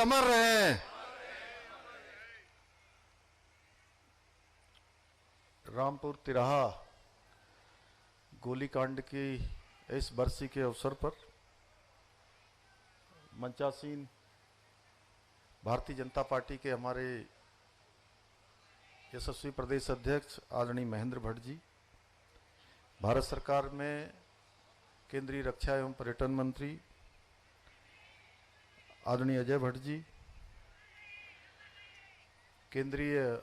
अमर रहे। रामपुर तिराहा गोलीकांड की इस बरसी के अवसर पर मंचासीन भारतीय जनता पार्टी के हमारे यशस्वी प्रदेश अध्यक्ष आदरणीय महेंद्र भट्ट जी, भारत सरकार में केंद्रीय रक्षा एवं पर्यटन मंत्री आदरणीय अजय भट्ट जी, केंद्रीय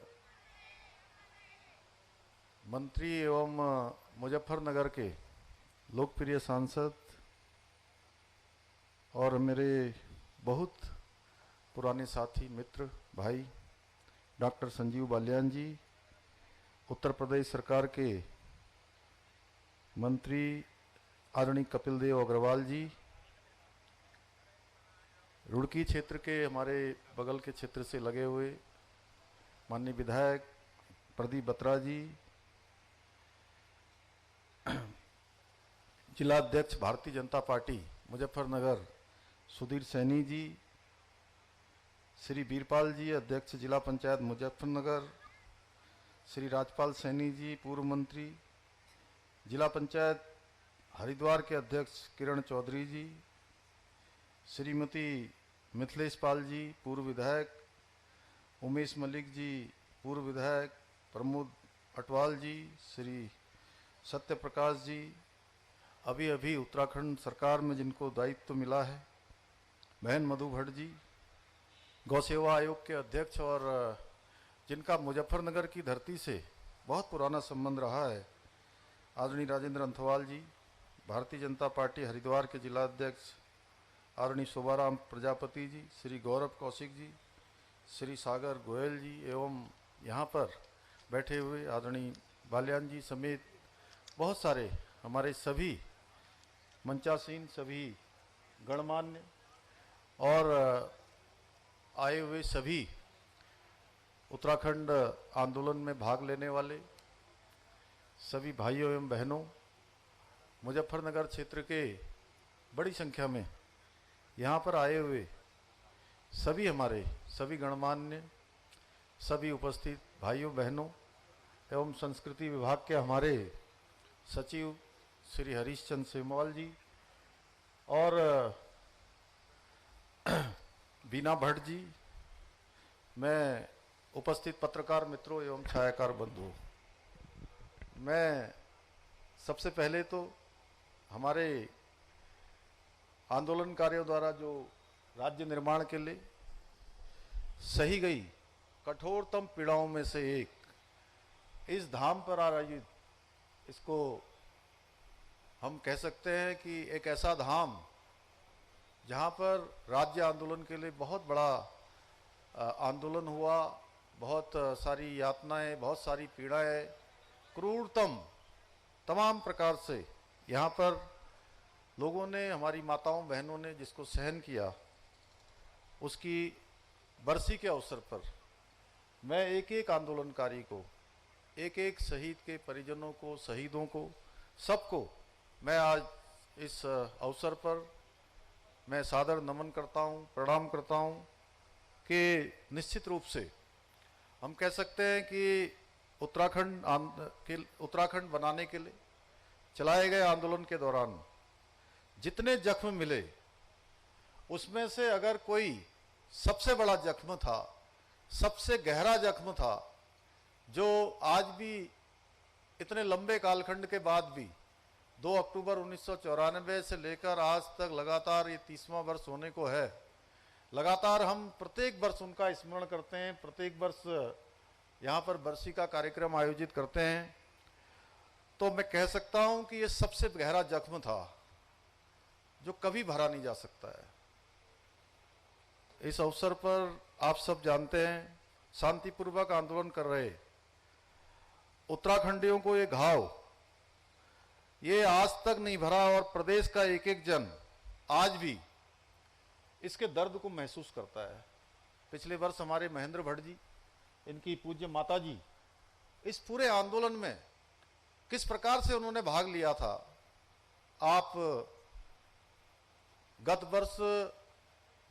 मंत्री एवं मुजफ्फरनगर के लोकप्रिय सांसद और मेरे बहुत पुराने साथी मित्र भाई डॉक्टर संजीव बालियान जी, उत्तर प्रदेश सरकार के मंत्री आदरणीय कपिल देव अग्रवाल जी, रुड़की क्षेत्र के हमारे बगल के क्षेत्र से लगे हुए माननीय विधायक प्रदीप बत्रा जी, जिला अध्यक्ष भारतीय जनता पार्टी मुजफ्फरनगर सुधीर सैनी जी, श्री वीरपाल जी अध्यक्ष जिला पंचायत मुजफ्फरनगर, श्री राजपाल सैनी जी पूर्व मंत्री, जिला पंचायत हरिद्वार के अध्यक्ष किरण चौधरी जी, श्रीमती मिथिलेश पाल जी पूर्व विधायक, उमेश मलिक जी पूर्व विधायक, प्रमोद अटवाल जी, श्री सत्य प्रकाश जी, अभी अभी उत्तराखंड सरकार में जिनको दायित्व मिला है, बहन मधु भट्ट जी, गौ सेवा आयोग के अध्यक्ष और जिनका मुजफ्फरनगर की धरती से बहुत पुराना संबंध रहा है, आदरणीय राजेंद्र अंथवाल जी, भारतीय जनता पार्टी हरिद्वार के जिला अध्यक्ष आदरणीय शोभाराम प्रजापति जी, श्री गौरव कौशिक जी, श्री सागर गोयल जी एवं यहाँ पर बैठे हुए आदरणीय बालियान जी समेत बहुत सारे हमारे सभी मंचासीन सभी गणमान्य और आए हुए सभी उत्तराखंड आंदोलन में भाग लेने वाले सभी भाइयों एवं बहनों, मुजफ्फरनगर क्षेत्र के बड़ी संख्या में यहाँ पर आए हुए सभी हमारे सभी गणमान्य सभी उपस्थित भाइयों बहनों एवं संस्कृति विभाग के हमारे सचिव श्री हरीशचंद्र सेमवाल जी और बीना भट्ट जी, मैं उपस्थित पत्रकार मित्रों एवं छायाकार बंधुओं, मैं सबसे पहले तो हमारे आंदोलनकारियों द्वारा जो राज्य निर्माण के लिए सही गई कठोरतम पीड़ाओं में से एक इस धाम पर आयोजित, इसको हम कह सकते हैं कि एक ऐसा धाम जहाँ पर राज्य आंदोलन के लिए बहुत बड़ा आंदोलन हुआ, बहुत सारी यातनाएं, बहुत सारी पीड़ाएं, क्रूरतम तमाम प्रकार से यहाँ पर लोगों ने, हमारी माताओं बहनों ने जिसको सहन किया, उसकी बरसी के अवसर पर मैं एक एक आंदोलनकारी को, एक एक शहीद के परिजनों को, शहीदों को, सबको मैं आज इस अवसर पर मैं सादर नमन करता हूँ, प्रणाम करता हूँ कि निश्चित रूप से हम कह सकते हैं कि उत्तराखंड बनाने के लिए चलाए गए आंदोलन के दौरान जितने जख्म मिले, उसमें से अगर कोई सबसे बड़ा जख्म था, सबसे गहरा जख्म था, जो आज भी इतने लंबे कालखंड के बाद भी 2 अक्टूबर 1994 से लेकर आज तक लगातार ये 30वां वर्ष होने को है, लगातार हम प्रत्येक वर्ष उनका स्मरण करते हैं, प्रत्येक वर्ष यहाँ पर बरसी का कार्यक्रम आयोजित करते हैं। तो मैं कह सकता हूँ कि ये सबसे गहरा जख्म था जो कभी भरा नहीं जा सकता है। इस अवसर पर आप सब जानते हैं, शांतिपूर्वक आंदोलन कर रहे उत्तराखंडियों को ये घाव ये आज तक नहीं भरा और प्रदेश का एक एक जन आज भी इसके दर्द को महसूस करता है। पिछले वर्ष हमारे महेंद्र भट्ट जी, इनकी पूज्य माता जी, इस पूरे आंदोलन में किस प्रकार से उन्होंने भाग लिया था, आप गत वर्ष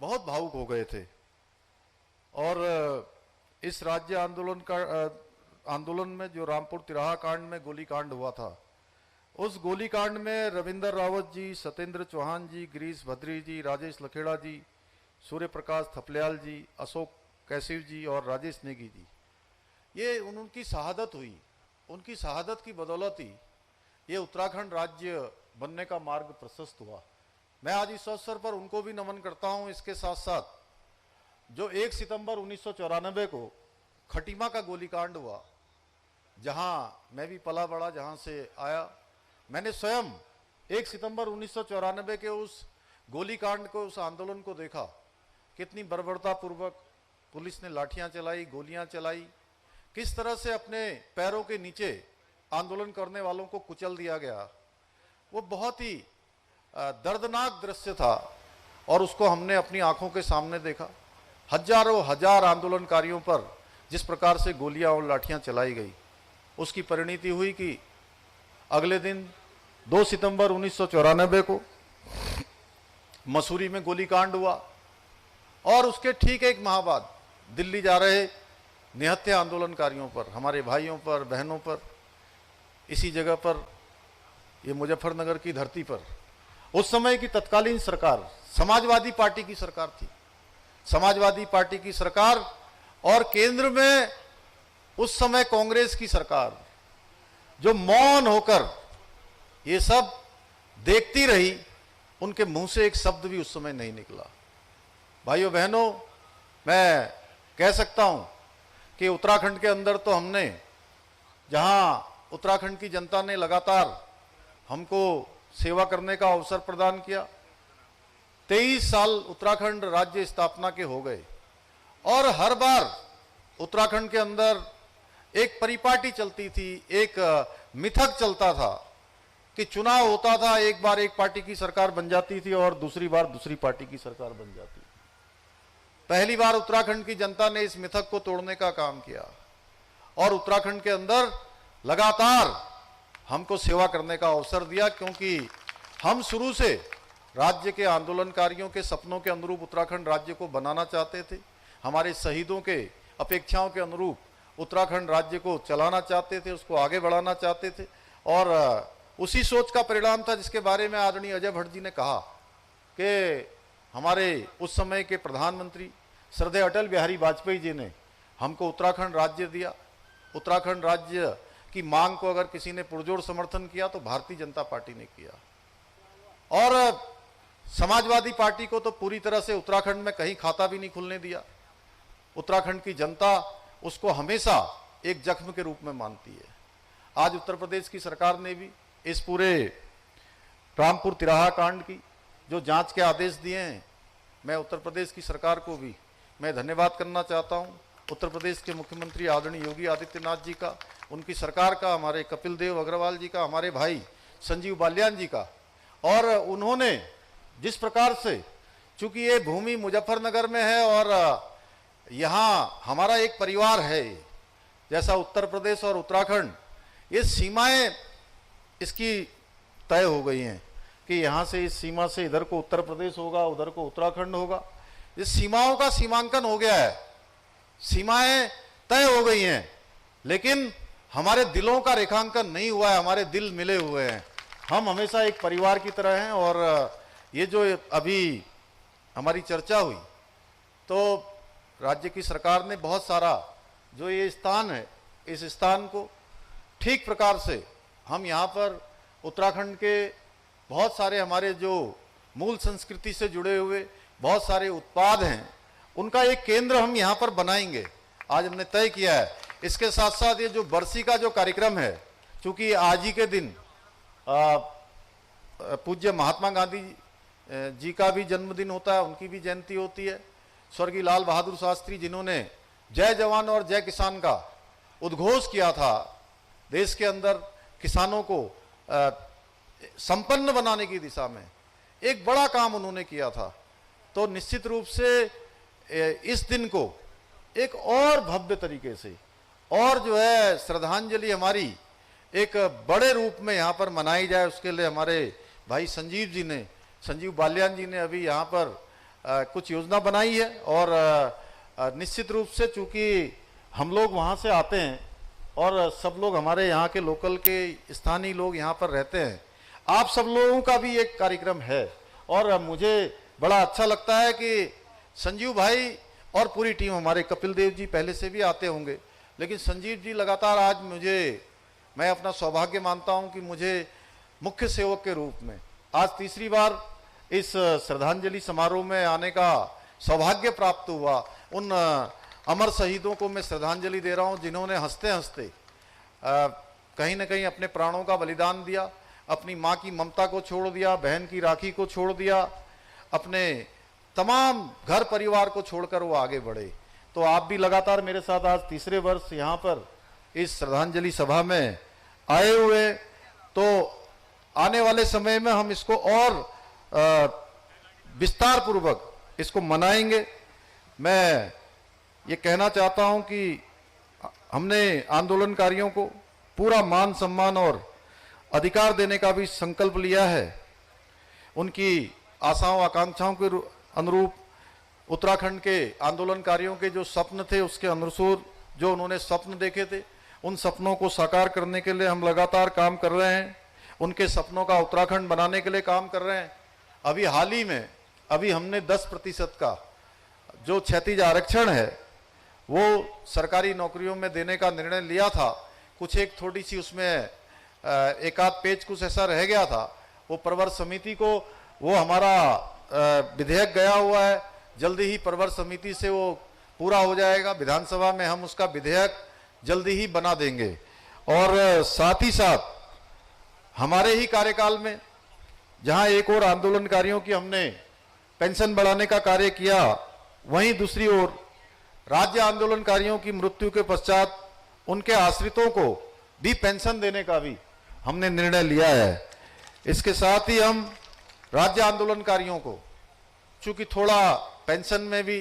बहुत भावुक हो गए थे। और इस राज्य आंदोलन में जो रामपुर तिराहा कांड में गोलीकांड हुआ था, उस गोलीकांड में रविंदर रावत जी, सत्येंद्र चौहान जी, गिरीश भद्री जी, राजेश लखेड़ा जी, सूर्य प्रकाश थपलियाल जी, अशोक कैसिव जी और राजेश नेगी जी, ये उनकी शहादत हुई। उनकी शहादत की बदौलत ही ये उत्तराखंड राज्य बनने का मार्ग प्रशस्त हुआ। मैं आज इस अवसर पर उनको भी नमन करता हूं। इसके साथ साथ जो 1 सितंबर 1994 को खटीमा का गोलीकांड हुआ, जहां मैं भी पला बड़ा, जहां से आया, मैंने स्वयं 1 सितंबर 1994 के उस गोलीकांड को, उस आंदोलन को देखा। कितनी बर्बरतापूर्वक पुलिस ने लाठियां चलाई, गोलियां चलाई, किस तरह से अपने पैरों के नीचे आंदोलन करने वालों को कुचल दिया गया। वो बहुत ही दर्दनाक दृश्य था और उसको हमने अपनी आंखों के सामने देखा। हजारों हजार आंदोलनकारियों पर जिस प्रकार से गोलियां और लाठियां चलाई गई, उसकी परिणति हुई कि अगले दिन 2 सितंबर 1994 को मसूरी में गोलीकांड हुआ और उसके ठीक एक माह बाद दिल्ली जा रहे निहत्थे आंदोलनकारियों पर, हमारे भाइयों पर, बहनों पर, इसी जगह पर, ये मुजफ्फरनगर की धरती पर, उस समय की तत्कालीन सरकार समाजवादी पार्टी की सरकार थी। समाजवादी पार्टी की सरकार और केंद्र में उस समय कांग्रेस की सरकार, जो मौन होकर ये सब देखती रही, उनके मुंह से एक शब्द भी उस समय नहीं निकला। भाइयों बहनों, मैं कह सकता हूं कि उत्तराखंड के अंदर तो हमने, जहां उत्तराखंड की जनता ने लगातार हमको सेवा करने का अवसर प्रदान किया, 23 साल उत्तराखंड राज्य स्थापना के हो गए और हर बार उत्तराखंड के अंदर एक परिपाटी चलती थी, एक मिथक चलता था कि चुनाव होता था, एक बार एक पार्टी की सरकार बन जाती थी और दूसरी बार दूसरी पार्टी की सरकार बन जाती। पहली बार उत्तराखंड की जनता ने इस मिथक को तोड़ने का काम किया और उत्तराखंड के अंदर लगातार हमको सेवा करने का अवसर दिया, क्योंकि हम शुरू से राज्य के आंदोलनकारियों के सपनों के अनुरूप उत्तराखंड राज्य को बनाना चाहते थे। हमारे शहीदों के अपेक्षाओं के अनुरूप उत्तराखंड राज्य को चलाना चाहते थे, उसको आगे बढ़ाना चाहते थे और उसी सोच का परिणाम था जिसके बारे में आदरणीय अजय भट्ट जी ने कहा कि हमारे उस समय के प्रधानमंत्री श्रद्धेय अटल बिहारी वाजपेयी जी ने हमको उत्तराखंड राज्य दिया। उत्तराखंड राज्य की मांग को अगर किसी ने पुरजोर समर्थन किया तो भारतीय जनता पार्टी ने किया और समाजवादी पार्टी को तो पूरी तरह से उत्तराखंड में कहीं खाता भी नहीं खुलने दिया। उत्तराखंड की जनता उसको हमेशा एक जख्म के रूप में मानती है। आज उत्तर प्रदेश की सरकार ने भी इस पूरे रामपुर तिराहा कांड की जो जांच के आदेश दिए हैं, मैं उत्तर प्रदेश की सरकार को भी मैं धन्यवाद करना चाहता हूं। उत्तर प्रदेश के मुख्यमंत्री आदरणीय योगी आदित्यनाथ जी का, उनकी सरकार का, हमारे कपिल देव अग्रवाल जी का, हमारे भाई संजीव बालियान जी का। और उन्होंने जिस प्रकार से, चूंकि ये भूमि मुजफ्फरनगर में है और यहाँ हमारा एक परिवार है, जैसा उत्तर प्रदेश और उत्तराखंड, ये सीमाएं इसकी तय हो गई हैं कि यहाँ से इस सीमा से इधर को उत्तर प्रदेश होगा, उधर को उत्तराखंड होगा। इस सीमाओं का सीमांकन हो गया है, सीमाएं तय हो गई हैं, लेकिन हमारे दिलों का रेखांकन नहीं हुआ है। हमारे दिल मिले हुए हैं, हम हमेशा एक परिवार की तरह हैं। और ये जो अभी हमारी चर्चा हुई, तो राज्य की सरकार ने बहुत सारा जो ये स्थान है, इस स्थान को ठीक प्रकार से हम यहाँ पर उत्तराखंड के बहुत सारे हमारे जो मूल संस्कृति से जुड़े हुए बहुत सारे उत्पाद हैं, उनका एक केंद्र हम यहाँ पर बनाएंगे, आज हमने तय किया है। इसके साथ साथ ये जो बरसी का जो कार्यक्रम है, चूंकि आज ही के दिन पूज्य महात्मा गांधी जी का भी जन्मदिन होता है, उनकी भी जयंती होती है। स्वर्गीय लाल बहादुर शास्त्री जिन्होंने जय जवान और जय किसान का उद्घोष किया था, देश के अंदर किसानों को संपन्न बनाने की दिशा में एक बड़ा काम उन्होंने किया था। तो निश्चित रूप से इस दिन को एक और भव्य तरीके से और जो है श्रद्धांजलि हमारी एक बड़े रूप में यहाँ पर मनाई जाए, उसके लिए हमारे भाई संजीव बालियान जी ने अभी यहाँ पर कुछ योजना बनाई है और निश्चित रूप से चूंकि हम लोग वहाँ से आते हैं और सब लोग हमारे यहाँ के लोकल के स्थानीय लोग यहाँ पर रहते हैं, आप सब लोगों का भी एक कार्यक्रम है और मुझे बड़ा अच्छा लगता है कि संजीव भाई और पूरी टीम, हमारे कपिल देव जी पहले से भी आते होंगे, लेकिन संजीव जी लगातार आज मैं अपना सौभाग्य मानता हूं कि मुझे मुख्य सेवक के रूप में आज तीसरी बार इस श्रद्धांजलि समारोह में आने का सौभाग्य प्राप्त हुआ। उन अमर शहीदों को मैं श्रद्धांजलि दे रहा हूं जिन्होंने हंसते हंसते कहीं ना कहीं अपने प्राणों का बलिदान दिया, अपनी माँ की ममता को छोड़ दिया, बहन की राखी को छोड़ दिया, अपने तमाम घर परिवार को छोड़कर वो आगे बढ़े। तो आप भी लगातार मेरे साथ आज तीसरे वर्ष यहाँ पर इस श्रद्धांजलि सभा में आए हुए, तो आने वाले समय में हम इसको और विस्तार पूर्वक इसको मनाएंगे। मैं ये कहना चाहता हूं कि हमने आंदोलनकारियों को पूरा मान सम्मान और अधिकार देने का भी संकल्प लिया है। उनकी आशाओं आकांक्षाओं के अनुरूप उत्तराखंड के आंदोलनकारियों के जो स्वप्न थे उसके अनुसार जो उन्होंने स्वप्न देखे थे, उन सपनों को साकार करने के लिए हम लगातार काम कर रहे हैं। उनके सपनों का उत्तराखंड बनाने के लिए काम कर रहे हैं। अभी हाल ही में हमने 10% का जो क्षैतिज आरक्षण है वो सरकारी नौकरियों में देने का निर्णय लिया था। कुछ एक थोड़ी सी उसमें एक आध पेज कुछ ऐसा रह गया था, वो प्रवर समिति को वो हमारा विधेयक गया हुआ है, जल्दी ही प्रवर समिति से वो पूरा हो जाएगा। विधानसभा में हम उसका विधेयक जल्दी ही बना देंगे और साथ ही साथ हमारे ही कार्यकाल में जहां एक और आंदोलनकारियों की हमने पेंशन बढ़ाने का कार्य किया, वहीं दूसरी ओर राज्य आंदोलनकारियों की मृत्यु के पश्चात उनके आश्रितों को भी पेंशन देने का भी हमने निर्णय लिया है। इसके साथ ही हम राज्य आंदोलनकारियों को, चूंकि थोड़ा पेंशन में भी